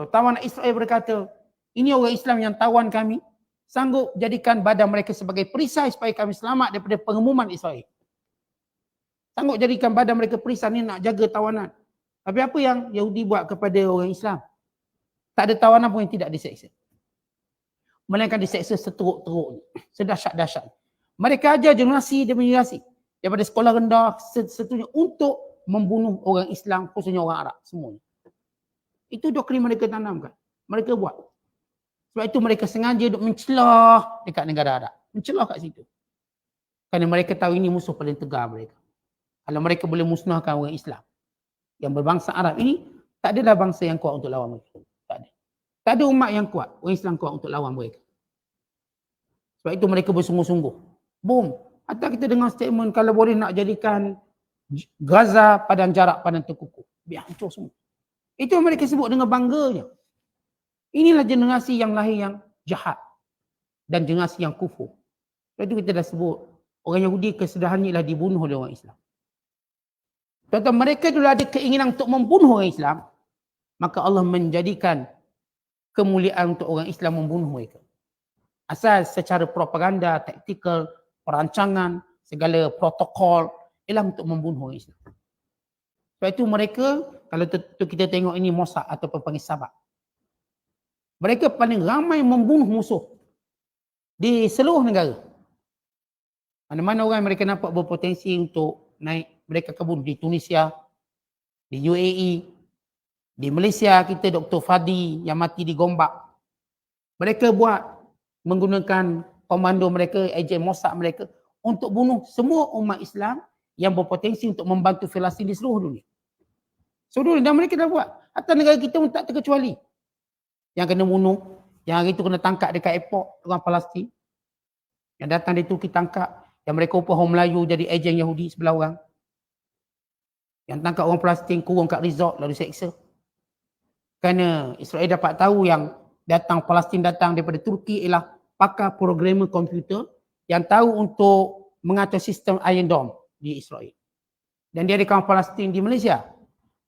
tawanan Israel berkata, ini orang Islam yang tawan kami, sanggup jadikan badan mereka sebagai perisai supaya kami selamat daripada pengumuman Israel. Sanggup jadikan badan mereka perisai ni nak jaga tawanan. Tapi apa yang Yahudi buat kepada orang Islam? Tak ada tawanan pun yang tidak diseksa. Melainkan diseksa seteruk-teruk, sedahsyat-dahsyat. Mereka ajar generasi demi generasi daripada sekolah rendah seterusnya untuk membunuh orang Islam, khususnya orang Arab semuanya. Itu doktrin mereka tanamkan. Mereka buat. Sebab itu mereka sengaja duk mencelah dekat negara Arab. Mencelah kat situ. Kerana mereka tahu ini musuh paling tegar mereka. Kalau mereka boleh musnahkan orang Islam yang berbangsa Arab ini, tak adalah bangsa yang kuat untuk lawan mereka. Tak ada. Tak ada umat yang kuat, orang Islam kuat untuk lawan mereka. Sebab itu mereka bersungguh-sungguh. Bom. Atau kita dengar statement kalau boleh nak jadikan Gaza padang jarak padang terkukuh. Biar hancur semua. Itu yang mereka sebut dengan bangganya. Inilah generasi yang lahir yang jahat dan generasi yang kufur. Sebab itu kita dah sebut orang Yahudi kesudahannya ialah dibunuh oleh orang Islam. Contoh mereka dulu ada keinginan untuk membunuh orang Islam, maka Allah menjadikan kemuliaan untuk orang Islam membunuh mereka. Asal secara propaganda, taktikal, perancangan, segala protokol ialah untuk membunuh orang Islam. Sebab itu mereka, kalau kita tengok ini Mossad ataupun panggil Sabak, mereka paling ramai membunuh musuh di seluruh negara. Mana-mana orang mereka nampak berpotensi untuk naik, mereka kebun di Tunisia, di UAE, di Malaysia kita Dr. Fadi yang mati di Gombak. Mereka buat menggunakan komando mereka, ejen Mossad mereka untuk bunuh semua umat Islam yang berpotensi untuk membantu Palestin di seluruh dunia. Seluruh dunia, dan mereka dah buat. Hatta negara kita pun tak terkecuali. Yang kena bunuh, yang hari itu kena tangkap dekat airport orang Palestin. Yang datang dari Turki tangkap, yang mereka upah orang Melayu jadi ejen Yahudi sebelah orang. Yang tangkap orang Palestin kurung kat resort lalu seksa. Kerana Israel dapat tahu yang datang Palestin datang daripada Turki ialah pakar programmer komputer yang tahu untuk mengatur sistem Iron Dome di Israel. Dan dia ada kawan Palestin di Malaysia.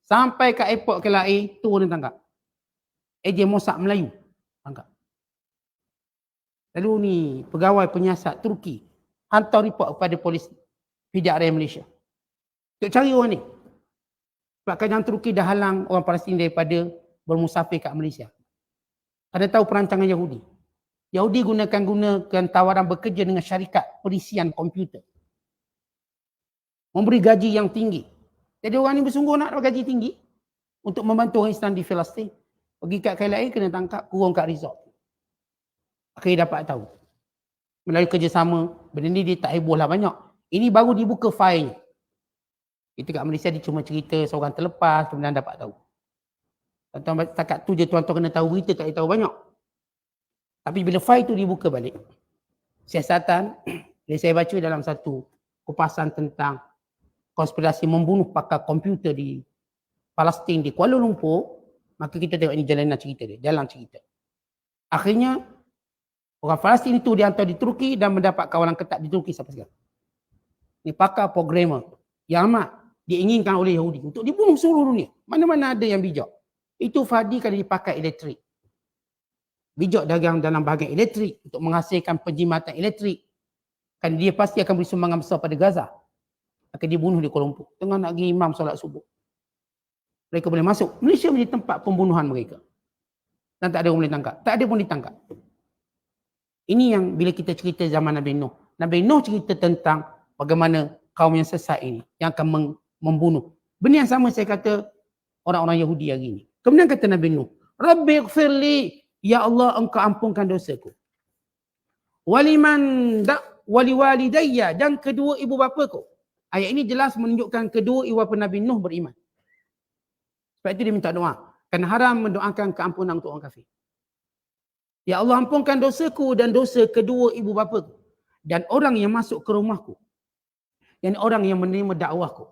Sampai ke airport KLIA, turun dan tangkap. Ejen Mossad Melayu tangkap. Lalu ni pegawai penyiasat Turki hantar report kepada polis Pijak Raya Malaysia untuk cari orang ni. Sebab kerajaan Turki dah halang orang Palestin daripada bermusafir kat Malaysia. Ada tahu perancangan Yahudi. Yahudi gunakan tawaran bekerja dengan syarikat perisian komputer. Memberi gaji yang tinggi. Jadi orang ni bersungguh nak dapat gaji tinggi untuk membantu orang Islam di Palestin. Pergi kat KLIA kena tangkap, kurung kat resort. Akhirnya dapat tahu. Melalui kerjasama, benda ni dia tak heboh lah banyak. Ini baru dibuka failnya. Kita kat Malaysia dia cuma cerita seorang terlepas, kemudian dapat tahu. Tuan-tuan setakat tu je tuan-tuan kena tahu berita, tak tahu banyak. Tapi bila fail tu dibuka balik, siasatan, bila saya baca dalam satu kupasan tentang konspirasi membunuh pakar komputer di Palestin di Kuala Lumpur, maka kita tengok ini jalan cerita dia, jalan cerita. Akhirnya, orang Palestin itu dihantar di Turki dan mendapat kawalan ketat di Turki sampai sekarang. Ini pakar programmer yang amat diinginkan oleh Yahudi untuk dibunuh seluruh dunia. Mana-mana ada yang bijak. Itu Fadi kalau dipakai elektrik. Bijak dagang dalam bahagian elektrik untuk menghasilkan penjimatan elektrik. Kan dia pasti akan beri sumbangan besar pada Gaza. Akan dibunuh di Kuala Lumpur. Tengah nak pergi imam solat subuh. Mereka boleh masuk. Malaysia menjadi tempat pembunuhan mereka. Dan tak ada orang boleh tangkap. Tak ada pun ditangkap. Ini yang bila kita cerita zaman Nabi Nuh. Nabi Nuh cerita tentang bagaimana kaum yang sesat ini yang akan membunuh. Benda yang sama saya kata orang-orang Yahudi hari ini. Kemudian kata Nabi Nuh, Rabbighfirli, ya Allah engkau ampunkan dosaku. Waliman waliwalidayya, dan kedua ibu bapaku. Ayat ini jelas menunjukkan kedua ibu bapa Nabi Nuh beriman. Sebab itu dia minta doa. Kerana haram mendoakan keampunan untuk orang kafir. Ya Allah, ampunkan dosaku dan dosa kedua ibu bapaku dan orang yang masuk ke rumahku dan orang yang menerima dakwahku.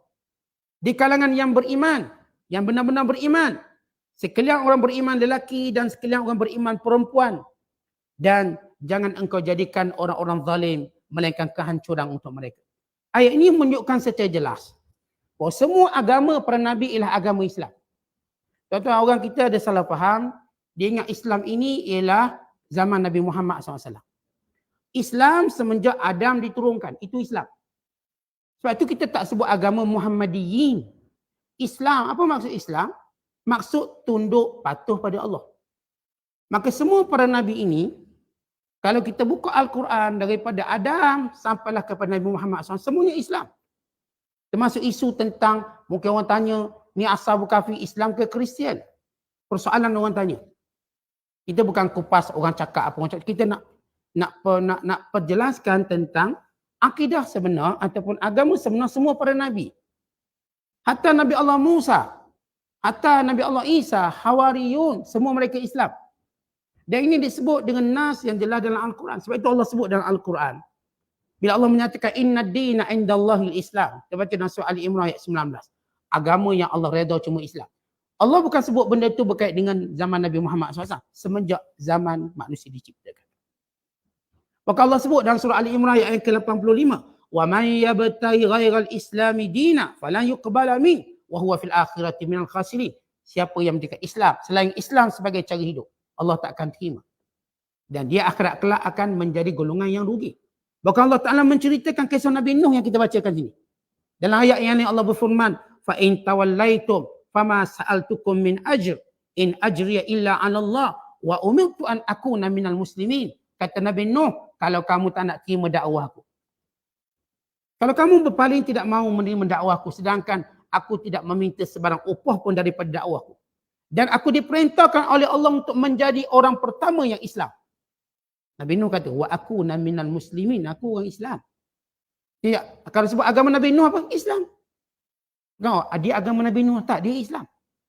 Di kalangan yang beriman, yang benar-benar beriman, sekalian orang beriman lelaki dan sekalian orang beriman perempuan, dan jangan engkau jadikan orang-orang zalim melainkan kehancuran untuk mereka. Ayat ini menunjukkan secara jelas bahawa semua agama para nabi ialah agama Islam. Tuan-tuan, orang kita ada salah faham, dia ingat Islam ini ialah zaman Nabi Muhammad SAW. Islam semenjak Adam diturunkan, itu Islam. Sebab itu kita tak sebut agama Muhammadiyin. Islam, apa maksud Islam? Maksud tunduk patuh pada Allah. Maka semua para nabi ini, kalau kita buka Al-Quran daripada Adam sampailah kepada Nabi Muhammad SAW, semuanya Islam. Termasuk isu tentang, mungkin orang tanya, ni asal kafir Islam ke Kristian? Persoalan orang tanya. Kita bukan kupas orang cakap apa orang cakap. Kita nak perjelaskan tentang akidah sebenar ataupun agama sebenar semua para nabi. Hatta Nabi Allah Musa, hatta Nabi Allah Isa, Hawariyun, semua mereka Islam. Dan ini disebut dengan nas yang jelas dalam Al-Quran. Sebab itu Allah sebut dalam Al-Quran. Bila Allah menyatakan inna dina indallahil Islam. Kita baca dalam surah Ali Imran ayat 19. Agama yang Allah redha cuma Islam. Allah bukan sebut benda itu berkait dengan zaman Nabi Muhammad SAW. Semenjak zaman manusia diciptakan. Maka Allah sebut dalam surah Ali Imran ayat ke-85. Wa man yabtaghi ghairal islami dina falan yuqbala min wa huwa fil akhirati minal khasirin. Siapa yang menjadikan Islam selain Islam sebagai cara hidup, Allah tak akan terima. Dan dia akhirat kelak akan menjadi golongan yang rugi. Bahkan Allah Ta'ala menceritakan kisah Nabi Nuh yang kita bacakan sini. Dalam ayat yang ini Allah berfirman, fa in tawallaitum fama sa'altukum min ajr in ajriya illa 'ala Allah wa umirtu an akuna minal muslimin. Kata Nabi Nuh, kalau kamu tak nak terima dakwahku, kalau kamu berpaling tidak mahu menerima dakwahku, sedangkan aku tidak meminta sebarang upah pun daripada dakwahku, dan aku diperintahkan oleh Allah untuk menjadi orang pertama yang Islam. Nabi Nuh kata, wa akuna minal muslimin, aku orang Islam. Dia, kalau sebut agama Nabi Nuh apa? Islam. No, dia agama Nabi Nuh tak, dia Islam.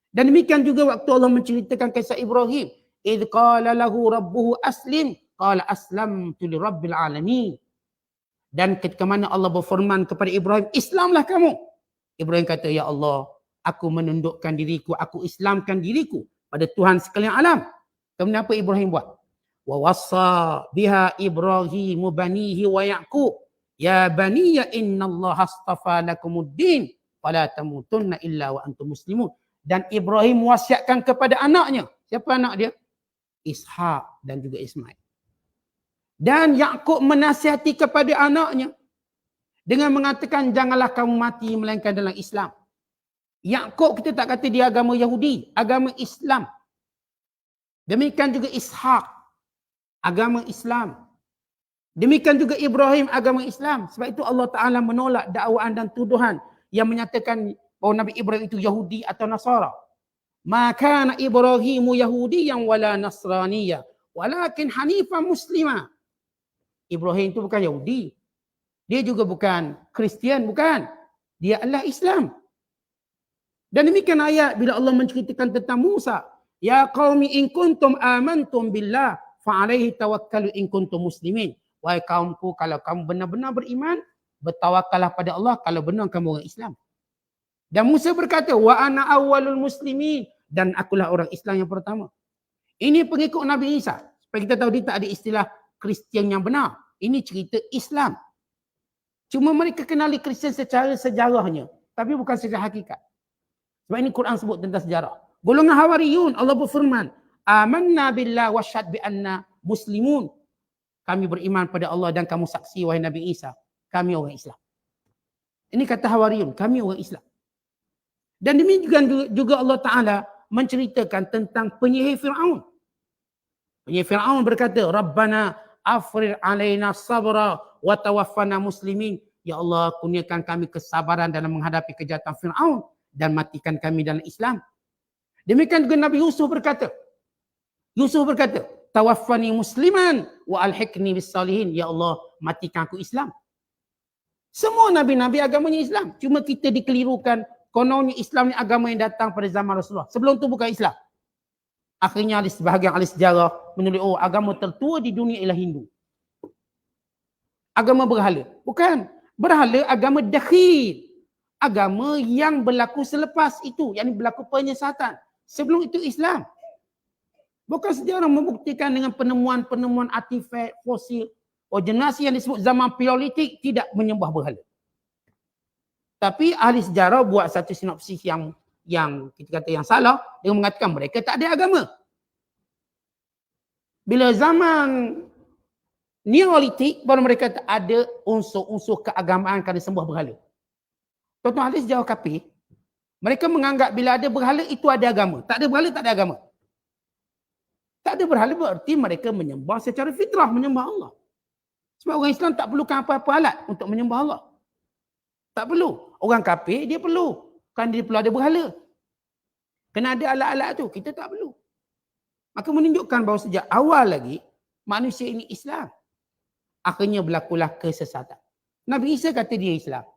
Dan demikian juga waktu Allah menceritakan kisah Ibrahim, idh qala lahu rabbuhu aslim, qala aslamtu li rabbil alamin. Dan ketika mana Allah berfirman kepada Ibrahim, Islamlah kamu. Ibrahim kata, ya Allah, aku menundukkan diriku, aku Islamkan diriku pada Tuhan sekalian alam. Kemudian apa Ibrahim buat? Wa wassa biha Ibrahimu banihi wa Ya'qub, ya baniya innallaha astafa lakumuddin fala tamutunna illa wa antum muslimun. Dan Ibrahim wasiatkan kepada anaknya. Siapa anak dia? Ishak dan juga Ismail. Dan Ya'qub menasihati kepada anaknya dengan mengatakan janganlah kamu mati melainkan dalam Islam. Ya'qub kita tak kata dia agama Yahudi, agama Islam. Demikian juga Ishak, agama Islam. Demikian juga Ibrahim, agama Islam. Sebab itu Allah Ta'ala menolak dakwaan dan tuduhan yang menyatakan bahawa Nabi Ibrahim itu Yahudi atau Nasara. Maka Ibrahimu Yahudiyan wala Nasraniyya walakin hanifan muslimah. Ibrahim itu bukan Yahudi. Dia juga bukan Kristian, bukan. Dia adalah Islam. Dan demikian ayat bila Allah menceritakan tentang Musa. Ya qaumi in kuntum amantum billah fa'alaihi tawakkalu in kuntum muslimin. Wahai kaumku, kalau kamu benar-benar beriman, bertawakallah pada Allah kalau benar kamu orang Islam. Dan Musa berkata, wa ana awwalul muslimin. Dan akulah orang Islam yang pertama. Ini pengikut Nabi Isa. Supaya kita tahu dia tak ada istilah Kristian yang benar. Ini cerita Islam. Cuma mereka kenali Kristian secara sejarahnya. Tapi bukan secara hakikat. Sebab ini Quran sebut tentang sejarah. Golongan Hawariyun, Allah berfirman, amanna billah wa syahad bi anna muslimun. Kami beriman pada Allah dan kamu saksi wahai Nabi Isa. Kami orang Islam. Ini kata Hawariyun, kami orang Islam. Dan demikian juga Allah Ta'ala menceritakan tentang penyihir Fir'aun. Penyihir Fir'aun berkata, Rabbana afrir alaina sabra wa tawaffana muslimin. Ya Allah, kurniakan kami kesabaran dalam menghadapi kejahatan Fir'aun dan matikan kami dalam Islam. Demikian juga Nabi Yusuf berkata, tawaffani musliman wa alhiqni bis salihin. Ya Allah, matikan aku Islam. Semua Nabi-Nabi agamanya Islam. Cuma kita dikelirukan, kononnya Islam ni agama yang datang pada zaman Rasulullah. Sebelum tu bukan Islam. Akhirnya sebahagian ahli sejarah menulis, oh agama tertua di dunia ialah Hindu. Agama berhala. Bukan. Berhala agama dakhil. Agama yang berlaku selepas itu. Yang berlaku penyesatan. Sebelum itu Islam. Bukan sejarah membuktikan dengan penemuan-penemuan artifak, fosil. Oh, generasi yang disebut zaman Paleolitik tidak menyembah berhala. Tapi ahli sejarah buat satu sinopsis yang kita kata yang salah dengan mengatakan mereka tak ada agama. Bila zaman Neolitik baru mereka tak ada unsur-unsur keagamaan kerana sembah berhala. Tuan-tuan ahli sejarah kafir, mereka menganggap bila ada berhala itu ada agama. Tak ada berhala tak ada agama. Tak ada berhala berarti mereka menyembah secara fitrah, menyembah Allah. Sebab orang Islam tak perlukan apa-apa alat untuk menyembah Allah. Tak perlu. Orang kafir dia perlu. Kan dia perlu ada berhala. Kena ada alat-alat tu. Kita tak perlu. Maka menunjukkan bahawa sejak awal lagi manusia ini Islam. Akhirnya berlakulah kesesatan. Nabi Isa kata dia Islam.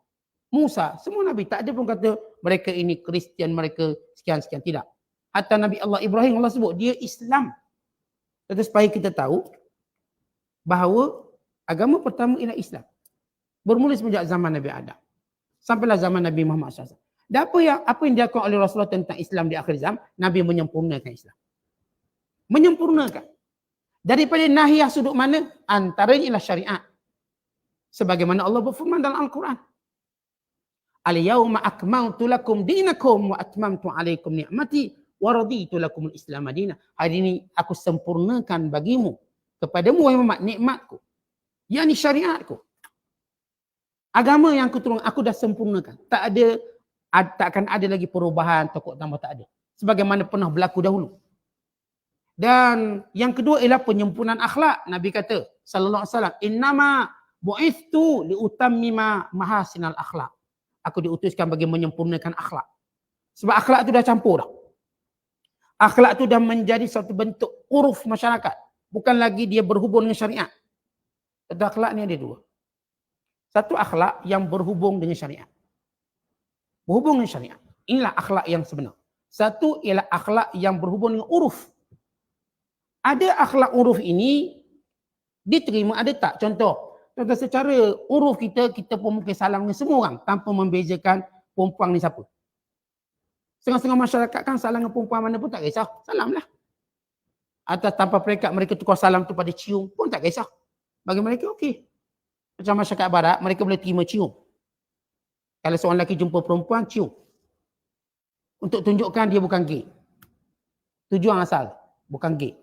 Musa, semua Nabi tak ada pun kata mereka ini Kristian, mereka sekian-sekian. Tidak. Hatta Nabi Allah Ibrahim Allah sebut dia Islam. Jadi supaya kita tahu bahawa agama pertama ialah Islam. Bermula semenjak zaman Nabi Adam. Sampailah zaman Nabi Muhammad SAW. Dan apa yang dilakukan oleh Rasulullah tentang Islam di akhir zaman, Nabi menyempurnakan Islam. Menyempurnakan. Daripada nahiyah sudut mana? Antaranya ialah syariat. Sebagaimana Allah berfirman dalam Al-Quran. Al-yawma akmaltu lakum dinakum wa atmamtu alaikum ni'mati wa raditu lakum al-islam madinah. Hari ini aku sempurnakan bagimu kepadamu wahai Muhammad nikmatku. Yakni syariatku. Agama yang aku turun aku dah sempurnakan. Tak akan ada lagi perubahan tokok tambah tak ada. Sebagaimana pernah berlaku dahulu. Dan yang kedua ialah penyempurnaan akhlak. Nabi kata sallallahu alaihi wasallam, "Innama bu'ithtu liutammima mahasinal akhlak." Aku diutuskan bagi menyempurnakan akhlak. Sebab akhlak tu dah campur dah. Akhlak tu dah menjadi satu bentuk uruf masyarakat. Bukan lagi dia berhubung dengan syariat. Ada akhlak ni ada dua. Satu akhlak yang berhubung dengan syariat. Berhubung dengan syariat. Inilah akhlak yang sebenar. Satu ialah akhlak yang berhubung dengan uruf. Ada akhlak uruf ini diterima, ada tak? Contoh secara uruf kita pun mungkin salam dengan semua orang tanpa membezakan perempuan ni siapa. Setengah-setengah masyarakat kan salam dengan perempuan mana pun tak kisah. Salam lah. Atau tanpa peringkat mereka tukar salam tu pada cium pun tak kisah. Bagi mereka okey. Macam masyarakat barat, mereka boleh terima cium. Kalau seorang lelaki jumpa perempuan, cium. Untuk tunjukkan dia bukan gay. Tujuan asal, bukan gay.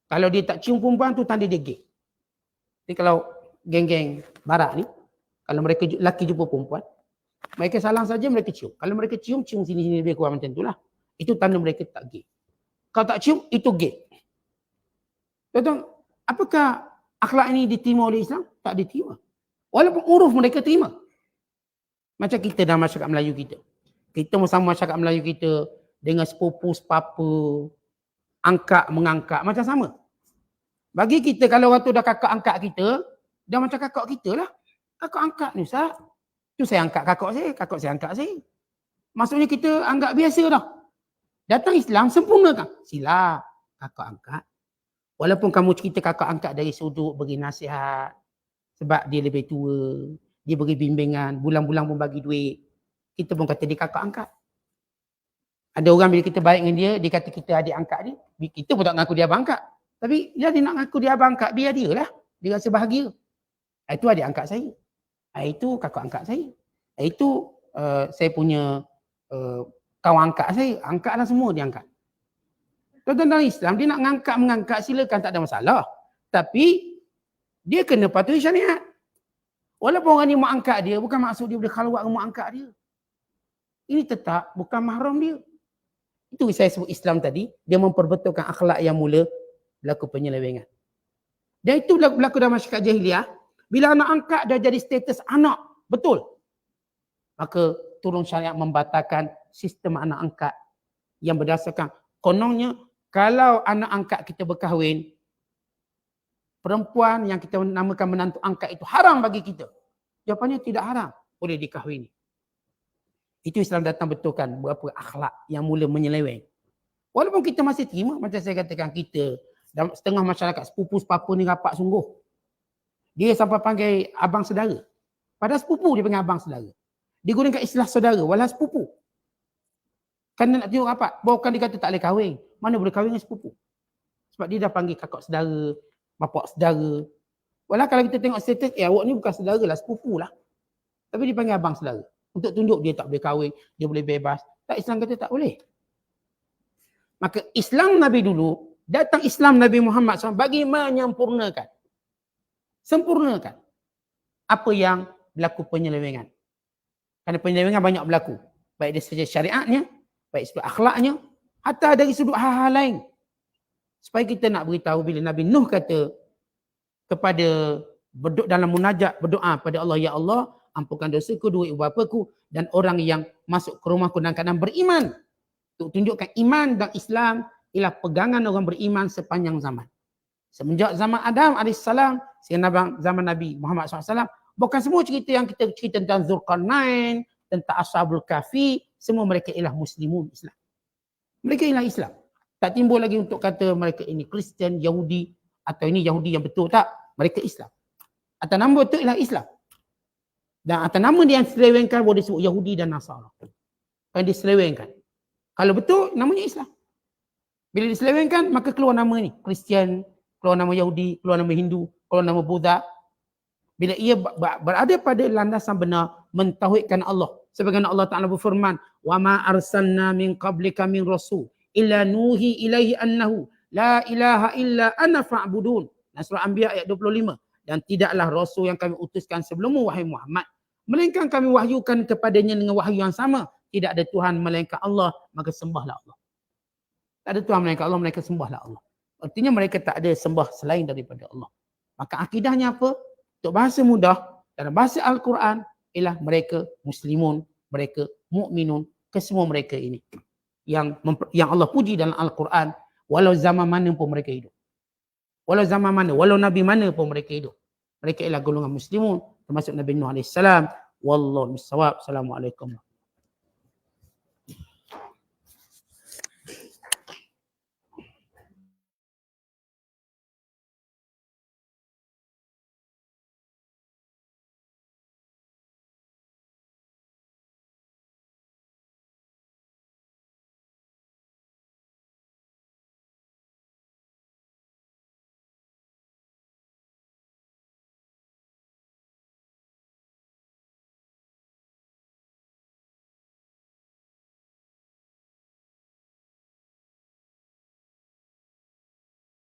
Kalau dia tak cium perempuan tu tanda dia gay. Jadi kalau geng-geng barat ni, kalau mereka lelaki jumpa perempuan, mereka salam saja mereka cium. Kalau mereka cium sini-sini lebih kurang macam itulah. Itu tanda mereka tak gay. Kalau tak cium, itu gay. Tuan-tuan, apakah akhlak ini diterima oleh Islam? Tak diterima. Walaupun uruf mereka terima. Macam kita dalam masyarakat Melayu kita. Kita bersama masyarakat Melayu kita dengan sepupu, sepapa, angkat, mengangkat, macam sama. Bagi kita kalau orang tu dah kakak angkat kita, dah macam kakak kita lah. Kakak angkat ni Ustaz. Tu saya angkat kakak saya angkat saya. Maksudnya kita anggap biasa dah. Datang Islam sempurnakan. Sila kakak angkat. Walaupun kamu cerita kakak angkat dari sudut bagi nasihat. Sebab dia lebih tua. Dia beri bimbingan. Bulan-bulan pun bagi duit. Kita pun kata dia kakak angkat. Ada orang bila kita baik dengan dia, dia kata kita adik angkat dia. Kita pun tak ngaku dia abang angkat. Tapi dia nak ngaku dia abang angkat, biar dia lah. Dia rasa bahagia. Itu adik angkat saya. Itu kakak angkat saya. Itu saya punya kawan angkat saya. Angkatlah semua dia angkat. Tuan-tuan Islam, dia nak mengangkat silakan, tak ada masalah. Tapi dia kena patuhi syariat. Walaupun orang ni mak angkat dia, bukan maksud dia boleh khalwat dengan mak angkat dia. Ini tetap bukan mahram dia. Itu saya sebut Islam tadi, dia memperbetulkan akhlak yang mula berlaku penyelewengan. Dan itu berlaku dalam masyarakat jahiliah. Bila anak angkat dah jadi status anak, betul. Maka turun syariat membatalkan sistem anak angkat yang berdasarkan kononnya kalau anak angkat kita berkahwin, perempuan yang kita namakan menantu angkat itu haram bagi kita. Jawapannya tidak haram, boleh dikahwini. Itu Islam datang betulkan berapa akhlak yang mula menyeleweng. Walaupun kita masih terima, macam saya katakan, kita dalam setengah masyarakat sepupu sepapa ni rapat sungguh. Dia sampai panggil abang saudara. Padahal sepupu dia panggil abang saudara. Dia gunakan istilah saudara walau sepupu. Kan nak tengok rapat, bukan dia kata tak boleh kahwin. Mana boleh kahwin dengan sepupu? Sebab dia dah panggil kakak saudara, bapak saudara. Walau kalau kita tengok status, awak ni bukan saudara lah, sepupu lah. Tapi dia panggil abang saudara. Untuk tunjuk dia tak boleh kahwin, dia boleh bebas. Tak, Islam kata tak boleh. Maka Islam Nabi dulu, datang Islam Nabi Muhammad SAW bagi menyempurnakan. Sempurnakan apa yang berlaku penyelewengan. Kerana penyelewengan banyak berlaku. Baik dari segi syariatnya, baik sudut akhlaknya, atau dari sudut hal-hal lain. Supaya kita nak beritahu bila Nabi Nuh kata kepada dalam munajat berdoa pada Allah, ya Allah, ampunkan dosaku, dua ibu bapaku dan orang yang masuk ke rumahku dalam keadaan beriman. Untuk tunjukkan iman dan Islam ialah pegangan orang beriman sepanjang zaman. Semenjak zaman Adam AS sehingga zaman Nabi Muhammad SAW, bukan semua cerita yang kita cerita tentang Zulkarnain, tentang Ashabul Kahfi, semua mereka ialah Muslimun Islam. Mereka ialah Islam. Tak timbul lagi untuk kata mereka ini Kristian, Yahudi, atau ini Yahudi yang betul, tak. Mereka Islam. Atas nama betul ialah Islam. Dan atas nama dia yang diselewengkan boleh disebut Yahudi dan Nasara. Kan diselewengkan. Kalau betul, namanya Islam. Bila diselewengkan, maka keluar nama ni. Kristian, keluar nama Yahudi, keluar nama Hindu, keluar nama Buddha. Bila ia berada pada landasan benar, mentauhidkan Allah. Sebagaimana Allah Ta'ala berfirman, وَمَا أَرْسَلْنَا مِنْ قَبْلِكَ مِنْ رَسُولٍ إِلَّا نُوحِي إِلَيْهِ أَنَّهُ لَا إِلَهَ إِلَّا أَنَا فَاعْبُدُونِ. Surah Anbiya ayat 25. Dan tidaklah Rasul yang kami utuskan sebelummu, wahai Muhammad, melainkan kami wahyukan kepadanya dengan wahyu yang sama. Tidak ada Tuhan melainkan Allah, maka sembahlah Allah. Tak ada Tuhan melainkan Allah, melainkan sembahlah Allah. Artinya mereka tak ada sembah selain daripada Allah. Maka akidahnya apa? Untuk bahasa mudah, dalam bahasa Al-Quran, ialah mereka Muslimun, mereka Mukminun, kesemua mereka ini. Yang Allah puji dalam Al-Quran, walau zaman mana pun mereka hidup. Walau zaman mana, walau Nabi mana pun mereka hidup. Mereka ialah golongan Muslimun, termasuk Nabi Nuh AS. Wallahu bissawab. Assalamualaikum.